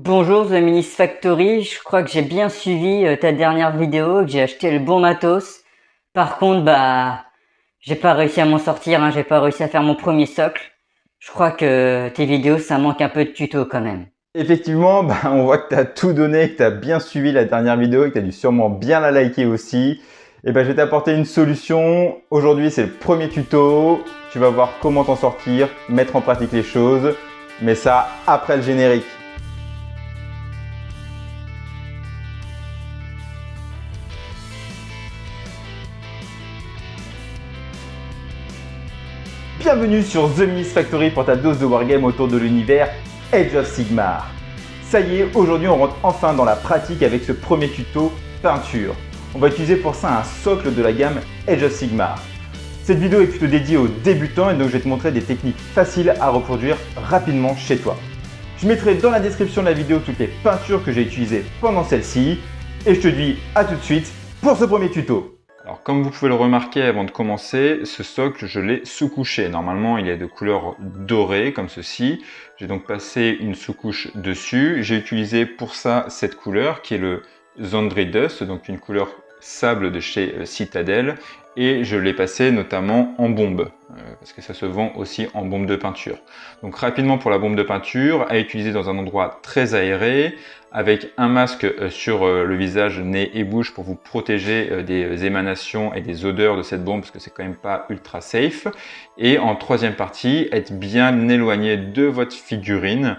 Bonjour The Minist Factory, je crois que j'ai bien suivi ta dernière vidéo, que j'ai acheté le bon matos. Par contre, j'ai pas réussi à m'en sortir, j'ai pas réussi à faire mon premier socle. Je crois que tes vidéos, ça manque un peu de tuto quand même. Effectivement, on voit que tu as tout donné, que tu as bien suivi la dernière vidéo et que tu as dû sûrement bien la liker aussi. Et je vais t'apporter une solution. Aujourd'hui, c'est le premier tuto. Tu vas voir comment t'en sortir, mettre en pratique les choses. Mais ça, après le générique. Bienvenue sur The Minist Factory pour ta dose de wargame autour de l'univers Age of Sigmar. Ça y est, aujourd'hui on rentre enfin dans la pratique avec ce premier tuto peinture. On va utiliser pour ça un socle de la gamme Age of Sigmar. Cette vidéo est plutôt dédiée aux débutants et donc je vais te montrer des techniques faciles à reproduire rapidement chez toi. Je mettrai dans la description de la vidéo toutes les peintures que j'ai utilisées pendant celle-ci et je te dis à tout de suite pour ce premier tuto. Alors comme vous pouvez le remarquer avant de commencer, ce socle je l'ai sous-couché. Normalement il est de couleur dorée comme ceci. J'ai donc passé une sous-couche dessus. J'ai utilisé pour ça cette couleur qui est le Zandri Dust, donc une couleur sable de chez Citadel. Et je l'ai passé notamment en bombe, parce que ça se vend aussi en bombe de peinture. Donc rapidement pour la bombe de peinture, à utiliser dans un endroit très aéré, avec un masque sur le visage, nez et bouche pour vous protéger des émanations et des odeurs de cette bombe, parce que c'est quand même pas ultra safe. Et en troisième partie, être bien éloigné de votre figurine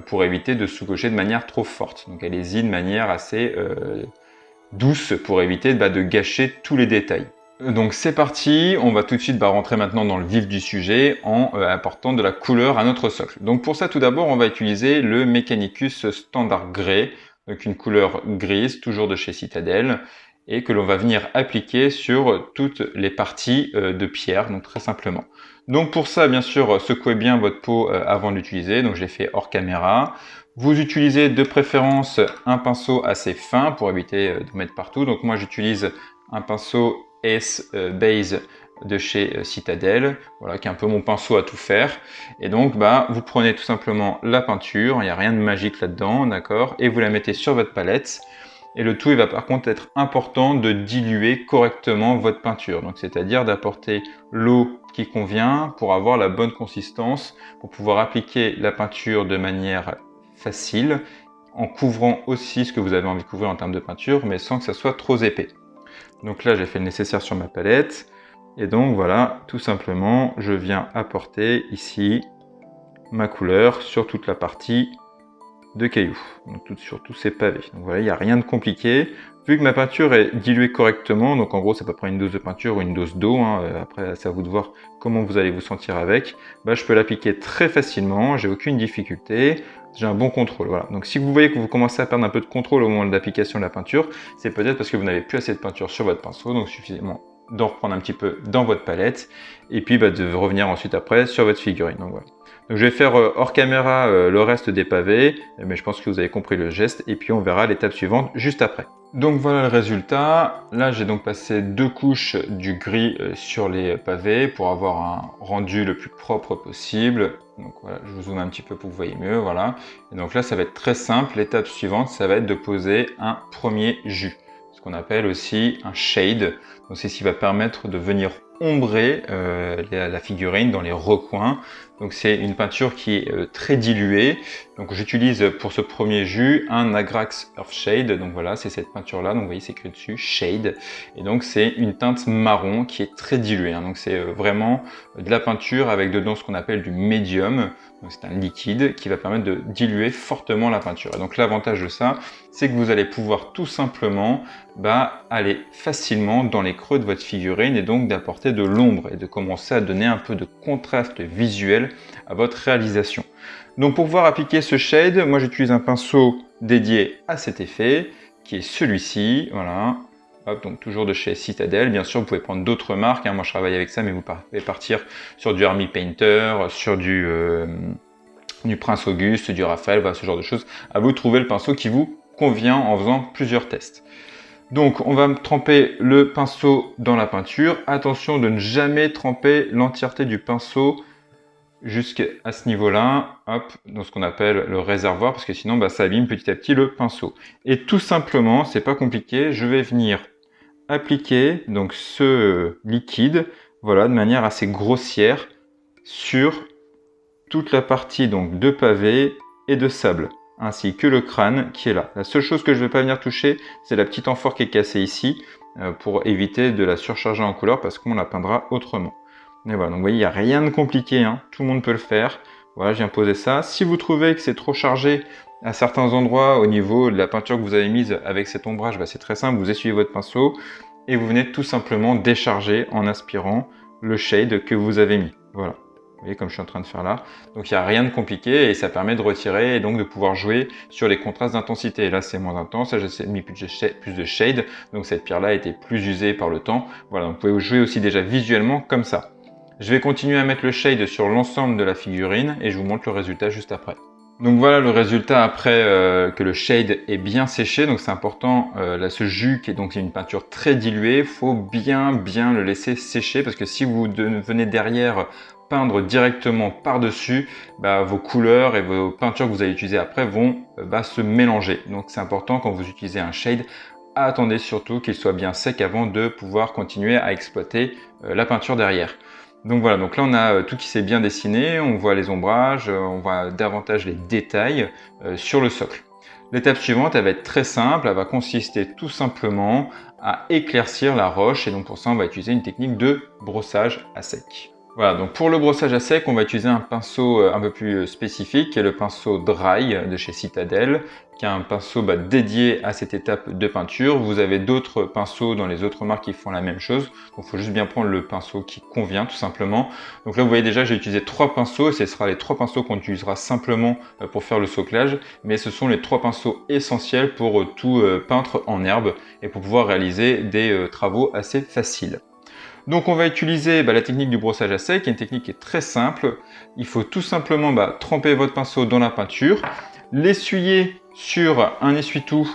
pour éviter de sous-cocher de manière trop forte. Donc allez-y de manière assez douce pour éviter de gâcher tous les détails. Donc c'est parti, on va tout de suite rentrer maintenant dans le vif du sujet en apportant de la couleur à notre socle. Donc pour ça tout d'abord on va utiliser le Mechanicus Standard Grey, donc une couleur grise, toujours de chez Citadel, et que l'on va venir appliquer sur toutes les parties de pierre, donc très simplement. Donc pour ça bien sûr secouez bien votre peau avant de l'utiliser, donc je l'ai fait hors caméra. Vous utilisez de préférence un pinceau assez fin pour éviter de mettre partout, donc moi j'utilise un pinceau Ace Base de chez Citadel, voilà, qui est un peu mon pinceau à tout faire. Et donc, vous prenez tout simplement la peinture, il n'y a rien de magique là-dedans, d'accord, et vous la mettez sur votre palette. Et le tout, il va par contre être important de diluer correctement votre peinture. Donc, c'est-à-dire d'apporter l'eau qui convient pour avoir la bonne consistance, pour pouvoir appliquer la peinture de manière facile, en couvrant aussi ce que vous avez envie de couvrir en termes de peinture, mais sans que ça soit trop épais. Donc là, j'ai fait le nécessaire sur ma palette. Et donc voilà, tout simplement, je viens apporter ici ma couleur sur toute la partie de cailloux. Donc sur tous ces pavés. Donc voilà, il n'y a rien de compliqué. Vu que ma peinture est diluée correctement, donc en gros, c'est à peu près une dose de peinture ou une dose d'eau. Après, c'est à vous de voir comment vous allez vous sentir avec. Je peux l'appliquer très facilement, j'ai aucune difficulté. J'ai un bon contrôle, voilà. Donc si vous voyez que vous commencez à perdre un peu de contrôle au moment de l'application de la peinture, c'est peut-être parce que vous n'avez plus assez de peinture sur votre pinceau, donc suffisamment d'en reprendre un petit peu dans votre palette, et puis de revenir ensuite après sur votre figurine. Donc voilà. Donc je vais faire hors caméra le reste des pavés, mais je pense que vous avez compris le geste, et puis on verra l'étape suivante juste après. Donc voilà le résultat. Là j'ai donc passé 2 couches du gris sur les pavés pour avoir un rendu le plus propre possible. Donc voilà, je vous zoome un petit peu pour que vous voyez mieux, voilà. Et donc là ça va être très simple. L'étape suivante, ça va être de poser un premier jus, ce qu'on appelle aussi un shade. Donc c'est ce qui va permettre de venir ombrer la figurine dans les recoins. Donc c'est une peinture qui est très diluée. Donc j'utilise pour ce premier jus un Agrax Earth Shade. Donc voilà, c'est cette peinture là. Donc vous voyez, c'est écrit dessus Shade. Et donc c'est une teinte marron qui est très diluée. Donc c'est vraiment de la peinture avec dedans ce qu'on appelle du médium. Donc c'est un liquide qui va permettre de diluer fortement la peinture. Et donc l'avantage de ça, c'est que vous allez pouvoir tout simplement aller facilement dans les creux de votre figurine et donc d'apporter de l'ombre et de commencer à donner un peu de contraste visuel à votre réalisation. Donc pour pouvoir appliquer ce shade, moi j'utilise un pinceau dédié à cet effet qui est celui-ci, voilà. Hop, donc toujours de chez Citadel. Bien sûr, vous pouvez prendre d'autres marques. Moi, je travaille avec ça, mais vous pouvez partir sur du Army Painter, sur du Prince Auguste, du Raphaël, voilà, ce genre de choses. À vous de trouver le pinceau qui vous convient en faisant plusieurs tests. Donc, on va tremper le pinceau dans la peinture. Attention de ne jamais tremper l'entièreté du pinceau jusqu'à ce niveau-là, hop, dans ce qu'on appelle le réservoir, parce que sinon bah, ça abîme petit à petit le pinceau. Et tout simplement, c'est pas compliqué, je vais venir appliquer donc ce liquide, voilà, de manière assez grossière sur toute la partie donc de pavé et de sable, ainsi que le crâne qui est là. La seule chose que je ne vais pas venir toucher, c'est la petite amphore qui est cassée ici, pour éviter de la surcharger en couleur, parce qu'on la peindra autrement. Et voilà, donc vous voyez, il n'y a rien de compliqué, hein. Tout le monde peut le faire. Voilà, je viens poser ça. Si vous trouvez que c'est trop chargé à certains endroits au niveau de la peinture que vous avez mise avec cet ombrage, bah, c'est très simple, vous essuyez votre pinceau et vous venez tout simplement décharger en aspirant le shade que vous avez mis. Voilà, vous voyez comme je suis en train de faire là. Donc il n'y a rien de compliqué et ça permet de retirer et donc de pouvoir jouer sur les contrastes d'intensité. Là c'est moins intense, là j'ai mis plus de shade, donc cette pierre là a été plus usée par le temps. Voilà, donc vous pouvez jouer aussi déjà visuellement comme ça. Je vais continuer à mettre le shade sur l'ensemble de la figurine et je vous montre le résultat juste après. Donc voilà le résultat après que le shade est bien séché. Donc c'est important, là ce jus qui est donc une peinture très diluée, il faut bien le laisser sécher parce que si vous venez derrière peindre directement par-dessus, bah, vos couleurs et vos peintures que vous allez utiliser après vont se mélanger. Donc c'est important quand vous utilisez un shade, attendez surtout qu'il soit bien sec avant de pouvoir continuer à exploiter la peinture derrière. Donc voilà, donc là on a tout qui s'est bien dessiné, on voit les ombrages, on voit davantage les détails sur le socle. L'étape suivante, elle va être très simple, elle va consister tout simplement à éclaircir la roche et donc pour ça on va utiliser une technique de brossage à sec. Voilà, donc pour le brossage à sec, on va utiliser un pinceau un peu plus spécifique, qui est le pinceau Dry de chez Citadel, qui est un pinceau dédié à cette étape de peinture. Vous avez d'autres pinceaux dans les autres marques qui font la même chose, donc il faut juste bien prendre le pinceau qui convient tout simplement. Donc là vous voyez déjà j'ai utilisé 3 pinceaux et ce sera les 3 pinceaux qu'on utilisera simplement pour faire le soclage, mais ce sont les 3 pinceaux essentiels pour tout peintre en herbe et pour pouvoir réaliser des travaux assez faciles. Donc on va utiliser la technique du brossage à sec, qui est une technique qui est très simple. Il faut tout simplement tremper votre pinceau dans la peinture, l'essuyer sur un essuie-tout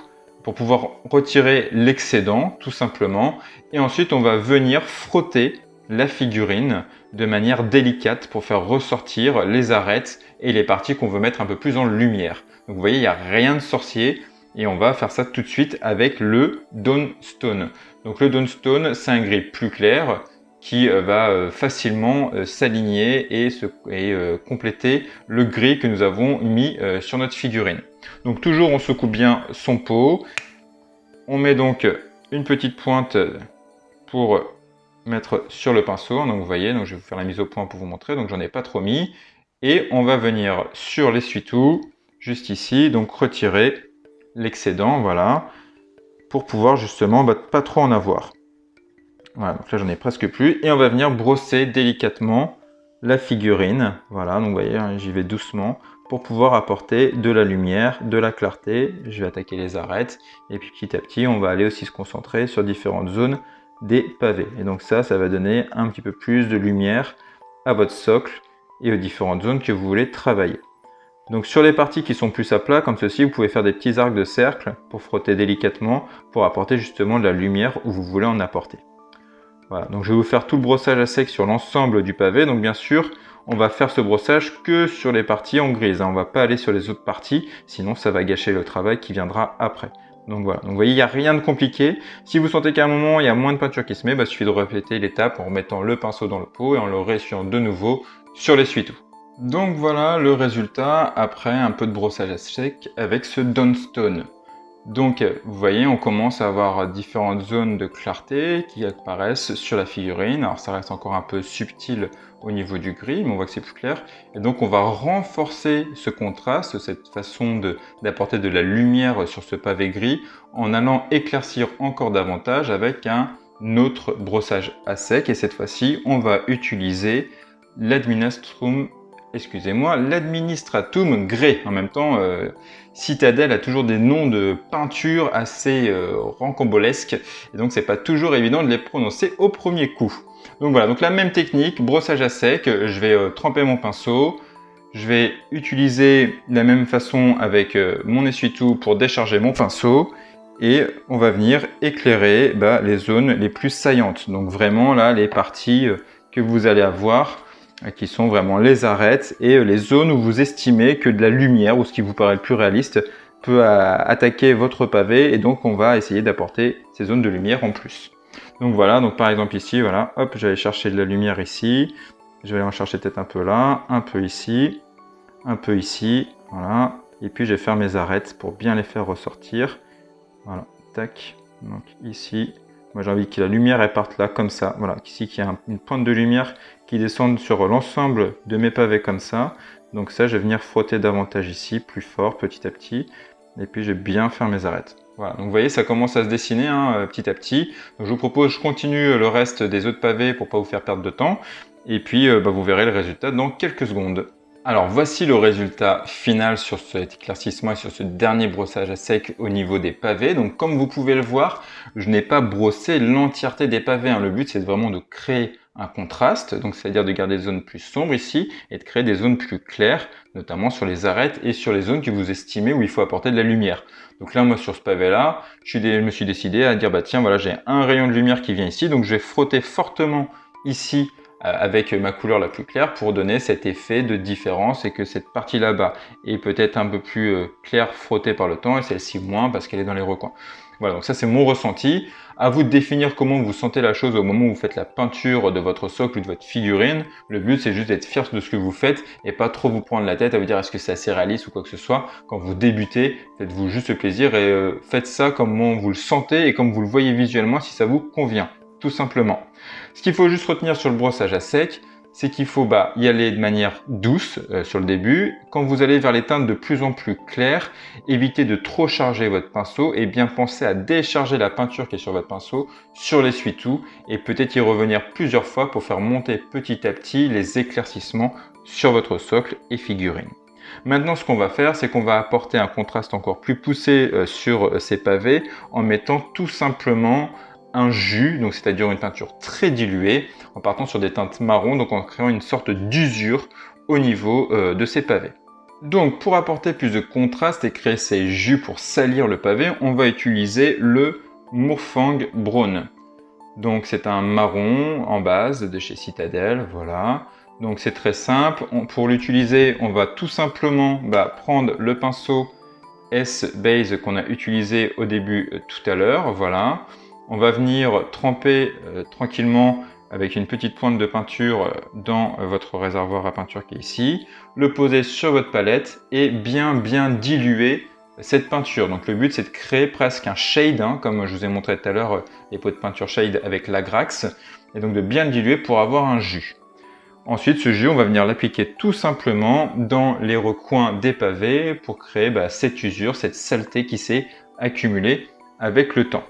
pour pouvoir retirer l'excédent, tout simplement. Et ensuite on va venir frotter la figurine de manière délicate pour faire ressortir les arêtes et les parties qu'on veut mettre un peu plus en lumière. Donc vous voyez, il n'y a rien de sorcier. Et on va faire ça tout de suite avec le Dawn Stone. Donc le Dawn Stone, c'est un gris plus clair qui va facilement s'aligner et compléter le gris que nous avons mis sur notre figurine. Donc toujours on secoue bien son pot. On met donc une petite pointe pour mettre sur le pinceau. Donc vous voyez, donc je vais vous faire la mise au point pour vous montrer. Donc j'en ai pas trop mis. Et on va venir sur l'essuie-tout, juste ici, donc retirer l'excédent, voilà, pour pouvoir justement pas trop en avoir. Voilà, donc là j'en ai presque plus, et on va venir brosser délicatement la figurine, voilà, donc vous voyez, j'y vais doucement, pour pouvoir apporter de la lumière, de la clarté. Je vais attaquer les arêtes, et puis petit à petit, on va aller aussi se concentrer sur différentes zones des pavés. Et donc ça va donner un petit peu plus de lumière à votre socle, et aux différentes zones que vous voulez travailler. Donc sur les parties qui sont plus à plat, comme ceci, vous pouvez faire des petits arcs de cercle pour frotter délicatement, pour apporter justement de la lumière où vous voulez en apporter. Voilà, donc je vais vous faire tout le brossage à sec sur l'ensemble du pavé. Donc bien sûr, on va faire ce brossage que sur les parties en grise, hein. On ne va pas aller sur les autres parties, sinon ça va gâcher le travail qui viendra après. Donc voilà, donc vous voyez, il n'y a rien de compliqué. Si vous sentez qu'à un moment, il y a moins de peinture qui se met, il suffit de répéter l'étape en remettant le pinceau dans le pot et en le réessuyant de nouveau sur l'essuie-tout. Donc voilà le résultat après un peu de brossage à sec avec ce Dawn Stone. Donc vous voyez, on commence à avoir différentes zones de clarté qui apparaissent sur la figurine. Alors ça reste encore un peu subtil au niveau du gris, mais on voit que c'est plus clair. Et donc on va renforcer ce contraste, cette façon d'apporter de la lumière sur ce pavé gris en allant éclaircir encore davantage avec un autre brossage à sec. Et cette fois-ci, on va utiliser l'Administratum Grey. En même temps, Citadel a toujours des noms de peinture assez rocambolesques, et donc c'est pas toujours évident de les prononcer au premier coup. Donc voilà, donc la même technique, brossage à sec, je vais tremper mon pinceau, je vais utiliser la même façon avec mon essuie-tout pour décharger mon pinceau, et on va venir éclairer les zones les plus saillantes. Donc vraiment là, les parties que vous allez avoir qui sont vraiment les arêtes et les zones où vous estimez que de la lumière, ou ce qui vous paraît le plus réaliste, peut attaquer votre pavé, et donc on va essayer d'apporter ces zones de lumière en plus. Donc voilà, donc par exemple ici, voilà, hop, j'allais chercher de la lumière ici, je vais en chercher peut-être un peu là, un peu ici, voilà, et puis je vais faire mes arêtes pour bien les faire ressortir. Voilà, tac, donc ici, moi j'ai envie que la lumière elle parte là comme ça, voilà, ici qu'il y a une pointe de lumière qui descende sur l'ensemble de mes pavés comme ça. Donc ça, je vais venir frotter davantage ici, plus fort, petit à petit, et puis je vais bien faire mes arêtes. Voilà, donc vous voyez, ça commence à se dessiner petit à petit. Donc je vous propose, je continue le reste des autres pavés pour pas vous faire perdre de temps, et puis vous verrez le résultat dans quelques secondes. Alors voici le résultat final sur cet éclaircissement et sur ce dernier brossage à sec au niveau des pavés. Donc comme vous pouvez le voir, je n'ai pas brossé l'entièreté des pavés. Le but c'est vraiment de créer un contraste, donc c'est-à-dire de garder des zones plus sombres ici et de créer des zones plus claires, notamment sur les arêtes et sur les zones que vous estimez où il faut apporter de la lumière. Donc là, moi sur ce pavé-là, je me suis décidé à dire, bah tiens, voilà, j'ai un rayon de lumière qui vient ici, donc je vais frotter fortement ici avec ma couleur la plus claire pour donner cet effet de différence et que cette partie là-bas est peut-être un peu plus claire frottée par le temps et celle-ci moins parce qu'elle est dans les recoins. Voilà, donc ça c'est mon ressenti. À vous de définir comment vous sentez la chose au moment où vous faites la peinture de votre socle ou de votre figurine. Le but c'est juste d'être fier de ce que vous faites et pas trop vous prendre la tête à vous dire est-ce que c'est assez réaliste ou quoi que ce soit. Quand vous débutez, faites-vous juste plaisir et faites ça comme vous le sentez et comme vous le voyez visuellement si ça vous convient, tout simplement. Ce qu'il faut juste retenir sur le brossage à sec, c'est qu'il faut y aller de manière douce sur le début. Quand vous allez vers les teintes de plus en plus claires, évitez de trop charger votre pinceau et bien penser à décharger la peinture qui est sur votre pinceau sur l'essuie-tout et peut-être y revenir plusieurs fois pour faire monter petit à petit les éclaircissements sur votre socle et figurine. Maintenant, ce qu'on va faire, c'est qu'on va apporter un contraste encore plus poussé sur ces pavés en mettant tout simplement un jus, donc c'est-à-dire une peinture très diluée, en partant sur des teintes marron, donc en créant une sorte d'usure au niveau de ces pavés. Donc pour apporter plus de contraste et créer ces jus pour salir le pavé, on va utiliser le Mourfang Brown. Donc c'est un marron en base de chez Citadel, voilà. Donc c'est très simple. Pour l'utiliser, on va tout simplement prendre le pinceau S-Base qu'on a utilisé au début tout à l'heure, voilà. On va venir tremper tranquillement avec une petite pointe de peinture dans votre réservoir à peinture qui est ici, le poser sur votre palette et bien diluer cette peinture. Donc le but c'est de créer presque un shade, comme je vous ai montré tout à l'heure les pots de peinture shade avec l'Agrax, et donc de bien le diluer pour avoir un jus. Ensuite, ce jus, on va venir l'appliquer tout simplement dans les recoins des pavés pour créer cette usure, cette saleté qui s'est accumulée avec le temps.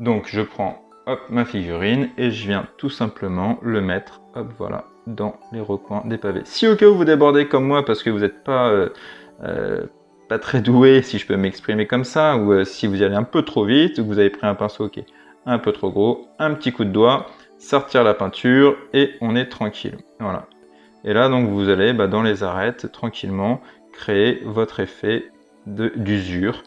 Donc je prends ma figurine et je viens tout simplement le mettre voilà, dans les recoins des pavés. Si au cas où vous débordez comme moi parce que vous n'êtes pas très doué, si je peux m'exprimer comme ça, ou si vous y allez un peu trop vite, ou que vous avez pris un pinceau qui est un peu trop gros, un petit coup de doigt, sortir la peinture et on est tranquille. Voilà. Et là donc vous allez dans les arêtes tranquillement créer votre effet d'usure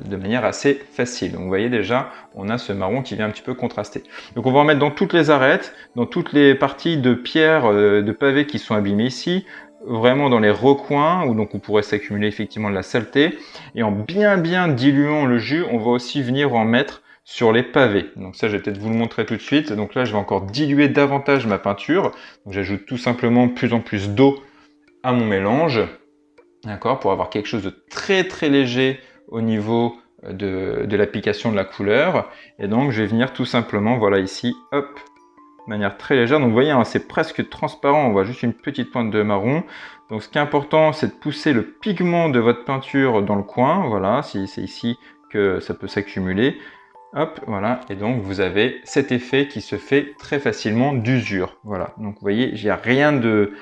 de manière assez facile. Donc vous voyez déjà, on a ce marron qui vient un petit peu contraster. Donc on va en mettre dans toutes les arêtes, dans toutes les parties de pierre, de pavés qui sont abîmés ici, vraiment dans les recoins où donc on pourrait s'accumuler effectivement de la saleté. Et en bien diluant le jus, on va aussi venir en mettre sur les pavés. Donc ça, je vais peut-être vous le montrer tout de suite. Donc là, je vais encore diluer davantage ma peinture. Donc j'ajoute tout simplement plus en plus d'eau à mon mélange, d'accord, pour avoir quelque chose de très léger au niveau de l'application de la couleur. Et donc je vais venir tout simplement, voilà ici, hop, de manière très légère. Donc vous voyez, c'est presque transparent, on voit juste une petite pointe de marron. Donc ce qui est important, c'est de pousser le pigment de votre peinture dans le coin, voilà, si c'est ici que ça peut s'accumuler. Hop, voilà, et donc vous avez cet effet qui se fait très facilement d'usure. Voilà, donc vous voyez, il n'y a rien de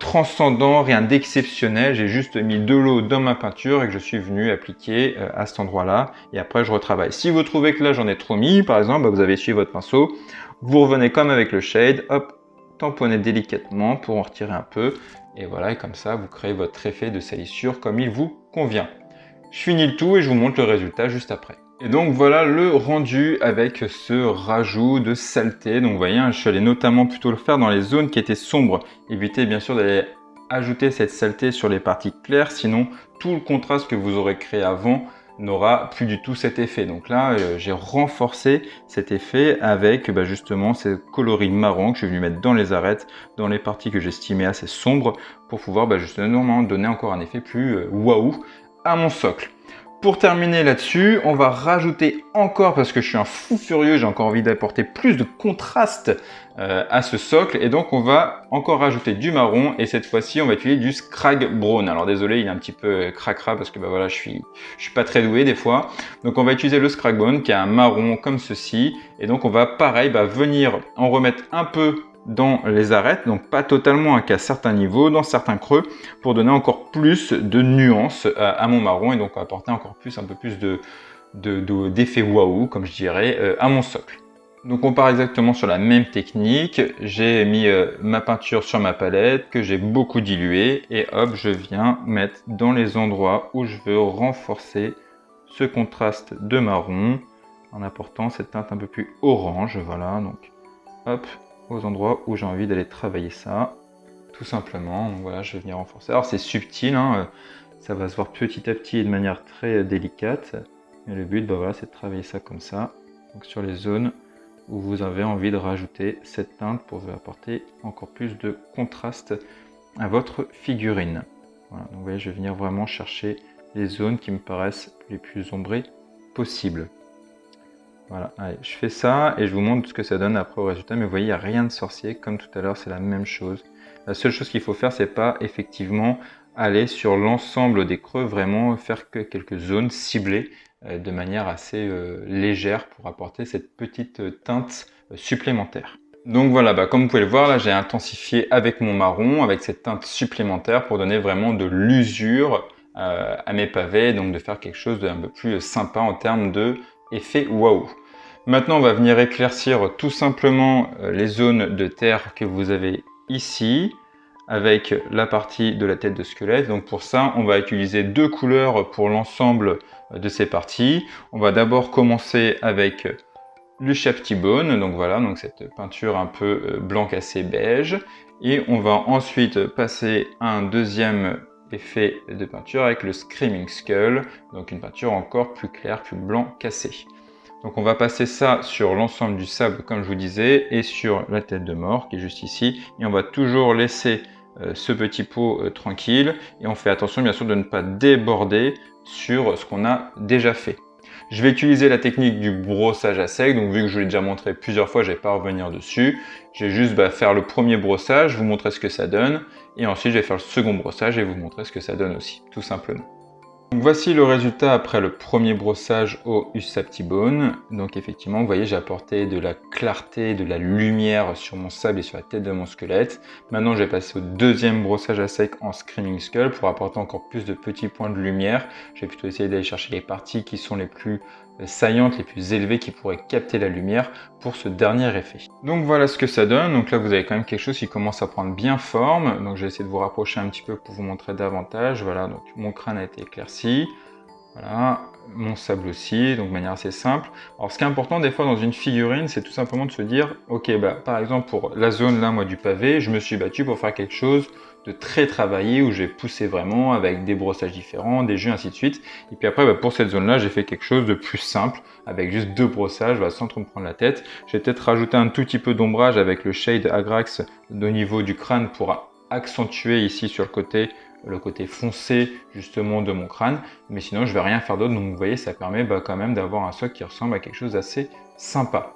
transcendant, rien d'exceptionnel, j'ai juste mis de l'eau dans ma peinture et que je suis venu appliquer à cet endroit-là et après je retravaille. Si vous trouvez que là j'en ai trop mis, par exemple, vous avez essuyé votre pinceau, vous revenez comme avec le shade, hop, tamponnez délicatement pour en retirer un peu et voilà, et comme ça vous créez votre effet de salissure comme il vous convient. Je finis le tout et je vous montre le résultat juste après. Et donc voilà le rendu avec ce rajout de saleté. Donc vous voyez, je suis allé notamment plutôt le faire dans les zones qui étaient sombres. Évitez bien sûr d'aller ajouter cette saleté sur les parties claires, sinon tout le contraste que vous aurez créé avant n'aura plus du tout cet effet. Donc là, j'ai renforcé cet effet avec justement ces coloris marron que je suis venu mettre dans les arêtes, dans les parties que j'estimais assez sombres, pour pouvoir justement donner encore un effet plus waouh à mon socle. Pour terminer là-dessus, on va rajouter encore, parce que je suis un fou furieux, j'ai encore envie d'apporter plus de contraste à ce socle, et donc on va encore rajouter du marron, et cette fois-ci on va utiliser du Scrag Brown. Alors désolé, il est un petit peu cracra parce que voilà, je suis pas très doué des fois. Donc on va utiliser le Scrag Brown qui est un marron comme ceci, et donc on va pareil venir en remettre un peu dans les arêtes, donc pas totalement qu'à certains niveaux, dans certains creux, pour donner encore plus de nuances à mon marron, et donc apporter encore plus, un peu plus d'effet waouh, comme je dirais, à mon socle. Donc on part exactement sur la même technique. J'ai mis ma peinture sur ma palette que j'ai beaucoup diluée, et hop, je viens mettre dans les endroits où je veux renforcer ce contraste de marron en apportant cette teinte un peu plus orange. Voilà, donc hop, aux endroits où j'ai envie d'aller travailler ça, tout simplement. Donc voilà, je vais venir renforcer. Alors c'est subtil, hein, ça va se voir petit à petit et de manière très délicate, mais le but voilà, c'est de travailler ça comme ça, donc sur les zones où vous avez envie de rajouter cette teinte pour vous apporter encore plus de contraste à votre figurine. Voilà, donc vous voyez, je vais venir vraiment chercher les zones qui me paraissent les plus ombrées possibles. Voilà, allez, je fais ça et je vous montre ce que ça donne après au résultat, mais vous voyez, il n'y a rien de sorcier, comme tout à l'heure, c'est la même chose. La seule chose qu'il faut faire, c'est pas effectivement aller sur l'ensemble des creux, vraiment faire que quelques zones ciblées de manière assez légère pour apporter cette petite teinte supplémentaire. Donc voilà, comme vous pouvez le voir, là j'ai intensifié avec mon marron, avec cette teinte supplémentaire pour donner vraiment de l'usure à mes pavés, donc de faire quelque chose d'un peu plus sympa en termes de effet waouh. Maintenant, on va venir éclaircir tout simplement les zones de terre que vous avez ici, avec la partie de la tête de squelette. Donc pour ça, on va utiliser deux couleurs pour l'ensemble de ces parties. On va d'abord commencer avec le Shapty Bone, donc voilà, donc cette peinture un peu blanc cassé beige. Et on va ensuite passer à un deuxième effet de peinture avec le Screaming Skull, donc une peinture encore plus claire, plus blanc cassé. Donc on va passer ça sur l'ensemble du sable comme je vous disais et sur la tête de mort qui est juste ici, et on va toujours laisser ce petit pot tranquille, et on fait attention bien sûr de ne pas déborder sur ce qu'on a déjà fait. Je vais utiliser la technique du brossage à sec, donc vu que je vous l'ai déjà montré plusieurs fois, je ne vais pas revenir dessus. Je vais juste faire le premier brossage, vous montrer ce que ça donne, et ensuite je vais faire le second brossage et vous montrer ce que ça donne aussi, tout simplement. Donc voici le résultat après le premier brossage au Shapty Bone. Donc effectivement, vous voyez, j'ai apporté de la clarté, de la lumière sur mon sable et sur la tête de mon squelette. Maintenant, je vais passer au deuxième brossage à sec en Screaming Skull pour apporter encore plus de petits points de lumière. Je vais plutôt essayer d'aller chercher les parties qui sont les plus saillantes, les plus élevées, qui pourraient capter la lumière pour ce dernier effet. Donc voilà ce que ça donne. Donc là, vous avez quand même quelque chose qui commence à prendre bien forme. Donc je vais essayer de vous rapprocher un petit peu pour vous montrer davantage. Voilà, donc mon crâne a été éclairci. Voilà, mon sable aussi, donc de manière assez simple. Alors ce qui est important des fois dans une figurine, c'est tout simplement de se dire, ok, par exemple pour la zone là, moi du pavé, je me suis battu pour faire quelque chose de très travaillé où j'ai poussé vraiment avec des brossages différents, des jus, ainsi de suite. Et puis après, pour cette zone là, j'ai fait quelque chose de plus simple avec juste deux brossages, sans trop me prendre la tête. J'ai peut-être rajouté un tout petit peu d'ombrage avec le shade Agrax au niveau du crâne pour accentuer ici sur le côté foncé justement de mon crâne, mais sinon je vais rien faire d'autre. Donc vous voyez, ça permet quand même d'avoir un socle qui ressemble à quelque chose d'assez sympa.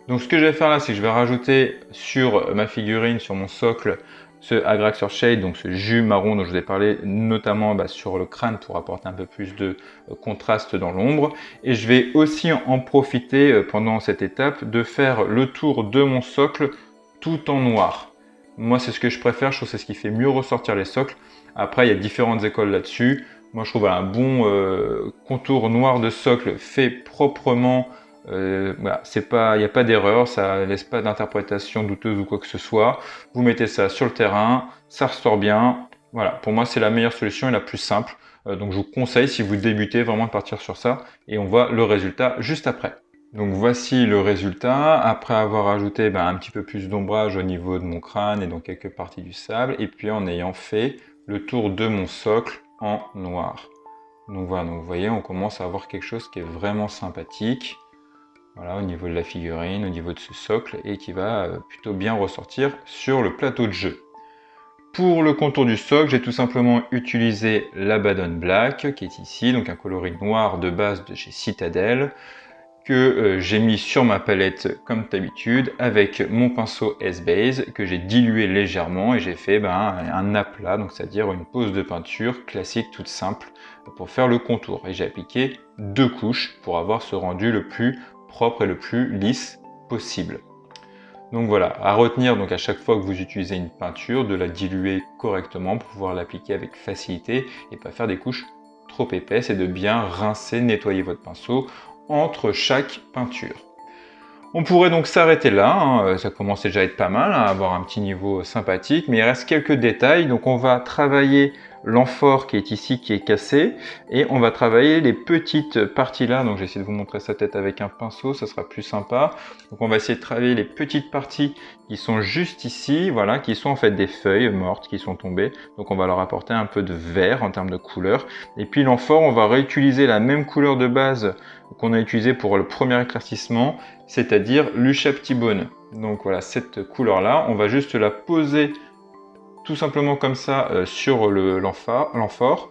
Donc ce que je vais faire là, c'est que je vais rajouter sur ma figurine, sur mon socle, ce Agrax Shade, donc ce jus marron dont je vous ai parlé, notamment sur le crâne pour apporter un peu plus de contraste dans l'ombre. Et je vais aussi en profiter pendant cette étape de faire le tour de mon socle tout en noir. Moi, c'est ce que je préfère, je trouve que c'est ce qui fait mieux ressortir les socles. Après, il y a différentes écoles là-dessus. Moi, je trouve un bon contour noir de socle fait proprement. Voilà, il n'y a pas d'erreur, ça laisse pas d'interprétation douteuse ou quoi que ce soit. Vous mettez ça sur le terrain, ça ressort bien. Voilà, pour moi, c'est la meilleure solution et la plus simple. Donc je vous conseille, si vous débutez, vraiment de partir sur ça et on voit le résultat juste après. Donc voici le résultat, après avoir ajouté un petit peu plus d'ombrage au niveau de mon crâne et dans quelques parties du sable, et puis en ayant fait le tour de mon socle en noir. Donc voilà, donc vous voyez, on commence à avoir quelque chose qui est vraiment sympathique. Voilà, au niveau de la figurine, au niveau de ce socle, et qui va plutôt bien ressortir sur le plateau de jeu. Pour le contour du socle, j'ai tout simplement utilisé l'Abaddon Black, qui est ici, donc un coloris noir de base de chez Citadel, que j'ai mis sur ma palette comme d'habitude avec mon pinceau S-Base que j'ai dilué légèrement et j'ai fait un aplat, donc c'est-à-dire une pose de peinture classique toute simple pour faire le contour. Et j'ai appliqué 2 couches pour avoir ce rendu le plus propre et le plus lisse possible. Donc voilà, à retenir donc à chaque fois que vous utilisez une peinture, de la diluer correctement pour pouvoir l'appliquer avec facilité et pas faire des couches trop épaisses et de bien rincer, nettoyer votre pinceau entre chaque peinture. On pourrait donc s'arrêter là, ça commence déjà à être pas mal, à avoir un petit niveau sympathique, mais il reste quelques détails, donc on va travailler l'amphore qui est ici, qui est cassé, et on va travailler les petites parties là, donc j'essaie de vous montrer sa tête avec un pinceau, ça sera plus sympa. Donc on va essayer de travailler les petites parties qui sont juste ici, voilà, qui sont en fait des feuilles mortes qui sont tombées, donc on va leur apporter un peu de vert en termes de couleur. Et puis l'amphore, on va réutiliser la même couleur de base qu'on a utilisé pour le premier éclaircissement, c'est-à-dire l'Ushap T-Bone. Donc voilà, cette couleur-là, on va juste la poser tout simplement comme ça sur l'amphore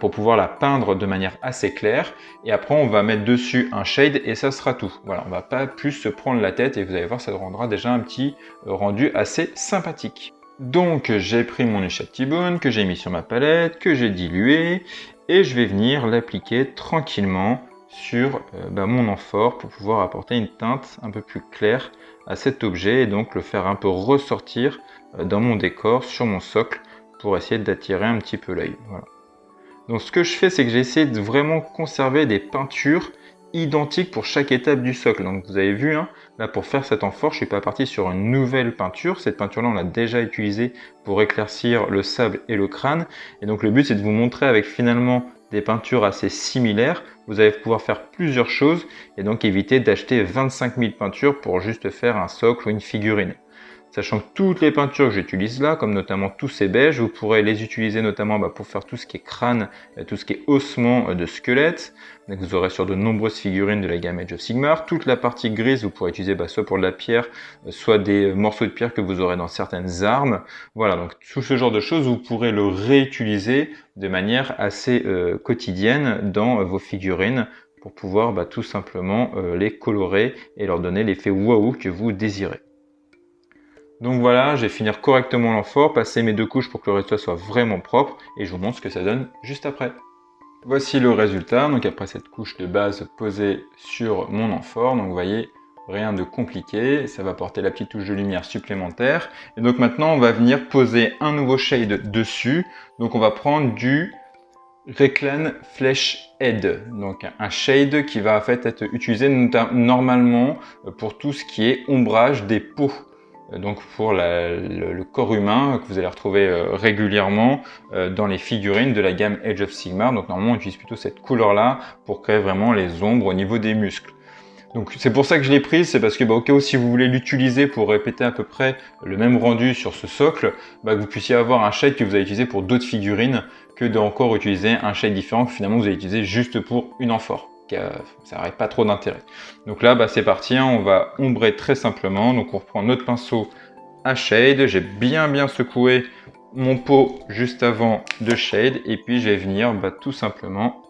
pour pouvoir la peindre de manière assez claire. Et après, on va mettre dessus un shade et ça sera tout. Voilà, on va pas plus se prendre la tête et vous allez voir, ça rendra déjà un petit rendu assez sympathique. Donc, j'ai pris mon Ushap T-Bone que j'ai mis sur ma palette, que j'ai dilué et je vais venir l'appliquer tranquillement sur mon amphore pour pouvoir apporter une teinte un peu plus claire à cet objet et donc le faire un peu ressortir dans mon décor, sur mon socle, pour essayer d'attirer un petit peu l'œil. Voilà. Donc ce que je fais, c'est que j'essaie de vraiment conserver des peintures identiques pour chaque étape du socle. Donc vous avez vu, là pour faire cet amphore, je suis pas parti sur une nouvelle peinture. Cette peinture-là, on l'a déjà utilisée pour éclaircir le sable et le crâne. Et donc le but, c'est de vous montrer avec finalement des peintures assez similaires. Vous allez pouvoir faire plusieurs choses et donc éviter d'acheter 25 000 peintures pour juste faire un socle ou une figurine. Sachant que toutes les peintures que j'utilise là, comme notamment tous ces beiges, vous pourrez les utiliser notamment pour faire tout ce qui est crâne, tout ce qui est ossement de squelette. Donc vous aurez sur de nombreuses figurines de la gamme Age of Sigmar. Toute la partie grise, vous pourrez utiliser soit pour de la pierre, soit des morceaux de pierre que vous aurez dans certaines armes. Voilà, donc tout ce genre de choses, vous pourrez le réutiliser de manière assez quotidienne dans vos figurines pour pouvoir tout simplement les colorer et leur donner l'effet waouh que vous désirez. Donc voilà, je vais finir correctement l'amphore, passer mes 2 couches pour que le résultat soit vraiment propre et je vous montre ce que ça donne juste après. Voici le résultat, donc après cette couche de base posée sur mon amphore, donc vous voyez, rien de compliqué, ça va apporter la petite touche de lumière supplémentaire. Et donc maintenant on va venir poser un nouveau shade dessus, donc on va prendre du Reclan Flesh Head, donc un shade qui va en fait être utilisé normalement pour tout ce qui est ombrage des peaux. Donc pour le corps humain que vous allez retrouver régulièrement dans les figurines de la gamme Age of Sigmar. Donc normalement on utilise plutôt cette couleur là pour créer vraiment les ombres au niveau des muscles. Donc c'est pour ça que je l'ai prise, c'est parce que au cas où si vous voulez l'utiliser pour répéter à peu près le même rendu sur ce socle, que vous puissiez avoir un shade que vous allez utiliser pour d'autres figurines que d'encore utiliser un shade différent que finalement vous allez utiliser juste pour une amphore. Ça n'aurait pas trop d'intérêt. Donc là, c'est parti, on va ombrer très simplement. Donc on reprend notre pinceau à shade. J'ai bien secoué mon pot juste avant de shade. Et puis je vais venir tout simplement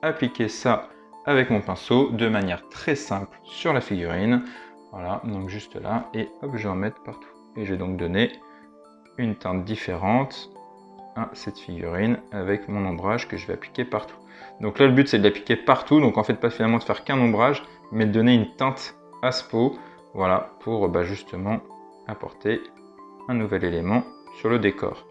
appliquer ça avec mon pinceau de manière très simple sur la figurine. Voilà, donc juste là. Et hop, je vais en mettre partout. Et je vais donc donner une teinte différente à cette figurine avec mon ombrage que je vais appliquer partout. Donc là, le but, c'est de l'appliquer partout. Donc en fait, pas finalement de faire qu'un ombrage, mais de donner une teinte à ce pot. Voilà, pour justement apporter un nouvel élément sur le décor.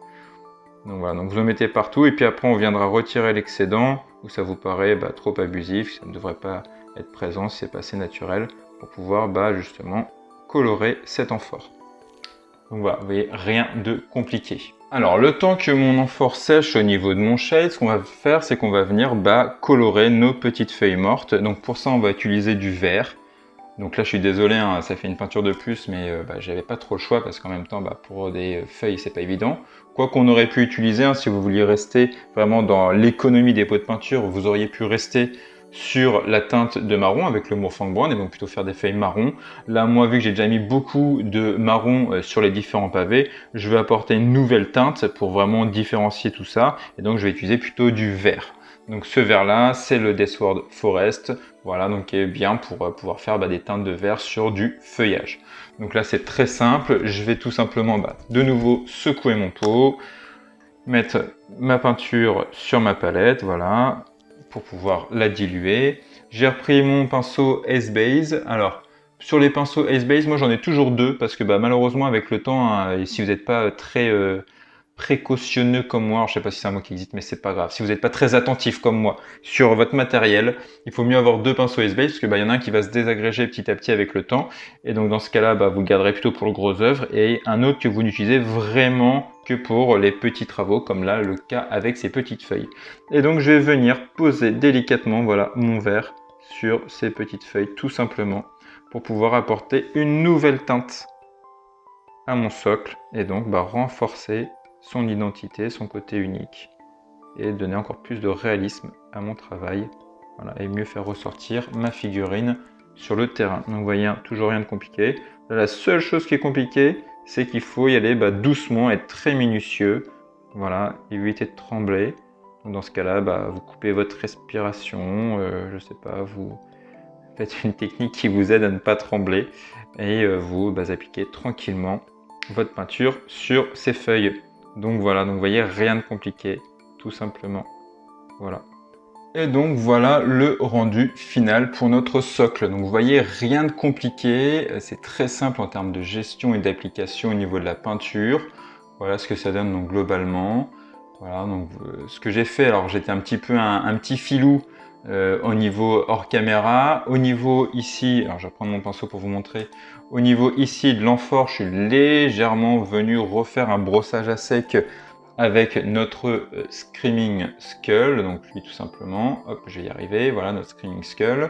Donc voilà, donc vous en mettez partout. Et puis après, on viendra retirer l'excédent où ça vous paraît trop abusif. Ça ne devrait pas être présent si c'est pas assez naturel pour pouvoir justement colorer cet amphore. Donc voilà, vous voyez, rien de compliqué. Alors, le temps que mon amphore sèche au niveau de mon shade, ce qu'on va faire, c'est qu'on va venir colorer nos petites feuilles mortes. Donc pour ça, on va utiliser du vert. Donc là, je suis désolé, hein, ça fait une peinture de plus, mais j'avais pas trop le choix parce qu'en même temps, pour des feuilles, c'est pas évident. Quoi qu'on aurait pu utiliser, hein, si vous vouliez rester vraiment dans l'économie des pots de peinture, vous auriez pu rester sur la teinte de marron avec le Mourfang Brown et donc plutôt faire des feuilles marron. Là, moi, vu que j'ai déjà mis beaucoup de marron sur les différents pavés, je vais apporter une nouvelle teinte pour vraiment différencier tout ça et donc je vais utiliser plutôt du vert. Donc ce vert là, c'est le Deathward Forest, voilà, donc qui est bien pour pouvoir faire des teintes de vert sur du feuillage. Donc là c'est très simple, je vais tout simplement de nouveau secouer mon pot, mettre ma peinture sur ma palette, voilà, pour pouvoir la diluer. J'ai repris mon pinceau Ace Base. Alors sur les pinceaux Ace Base, moi j'en ai toujours deux parce que malheureusement avec le temps, hein, et si vous n'êtes pas très précautionneux comme moi, alors, je sais pas si c'est un mot qui existe, mais c'est pas grave. Si vous n'êtes pas très attentif comme moi sur votre matériel, il faut mieux avoir deux pinceaux Ace Base parce que y en a un qui va se désagréger petit à petit avec le temps. Et donc dans ce cas-là, vous le garderez plutôt pour le gros œuvre et un autre que vous n'utilisez vraiment que pour les petits travaux, comme là le cas avec ces petites feuilles. Et donc je vais venir poser délicatement, voilà, mon vert sur ces petites feuilles, tout simplement, pour pouvoir apporter une nouvelle teinte à mon socle et donc renforcer son identité, son côté unique et donner encore plus de réalisme à mon travail, voilà, et mieux faire ressortir ma figurine sur le terrain. Donc vous voyez, toujours rien de compliqué. Là, la seule chose qui est compliquée, c'est qu'il faut y aller doucement, être très minutieux, voilà, éviter de trembler. Donc dans ce cas-là, vous coupez votre respiration, je sais pas, vous faites une technique qui vous aide à ne pas trembler et vous appliquez tranquillement votre peinture sur ces feuilles. Donc voilà, donc vous voyez, rien de compliqué, tout simplement. Voilà. Et donc voilà le rendu final pour notre socle. Donc vous voyez, rien de compliqué, c'est très simple en termes de gestion et d'application au niveau de la peinture. Voilà ce que ça donne donc globalement. Voilà, donc ce que j'ai fait, alors j'étais un petit peu un petit filou au niveau hors caméra. Au niveau ici, alors je vais prendre mon pinceau pour vous montrer. Au niveau ici de l'amphore, je suis légèrement venu refaire un brossage à sec avec notre Screaming Skull. Donc lui tout simplement, hop, je vais y arriver, voilà notre Screaming Skull.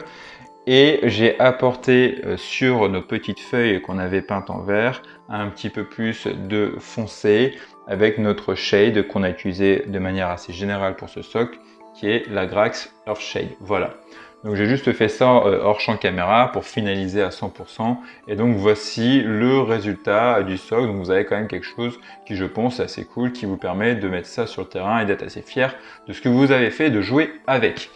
Et j'ai apporté sur nos petites feuilles qu'on avait peintes en vert un petit peu plus de foncé avec notre shade qu'on a utilisé de manière assez générale pour ce socle, qui est la Grax Earth Shade. Voilà. Donc j'ai juste fait ça hors champ caméra pour finaliser à 100%. Et donc voici le résultat du socle. Donc vous avez quand même quelque chose qui, je pense, est assez cool, qui vous permet de mettre ça sur le terrain et d'être assez fier de ce que vous avez fait, de jouer avec.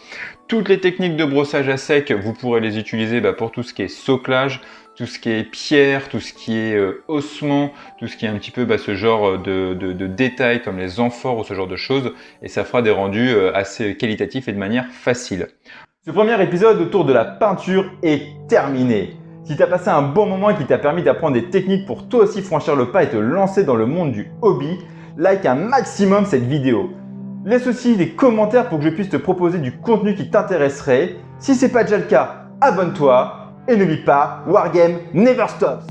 Toutes les techniques de brossage à sec, vous pourrez les utiliser pour tout ce qui est soclage, tout ce qui est pierre, tout ce qui est ossement, tout ce qui est un petit peu ce genre de détails comme les amphores ou ce genre de choses. Et ça fera des rendus assez qualitatifs et de manière facile. Ce premier épisode autour de la peinture est terminé. Si tu as passé un bon moment et qui t'a permis d'apprendre des techniques pour toi aussi franchir le pas et te lancer dans le monde du hobby, like un maximum cette vidéo. Laisse aussi des commentaires pour que je puisse te proposer du contenu qui t'intéresserait. Si ce n'est pas déjà le cas, abonne-toi et n'oublie pas, Wargame never stops.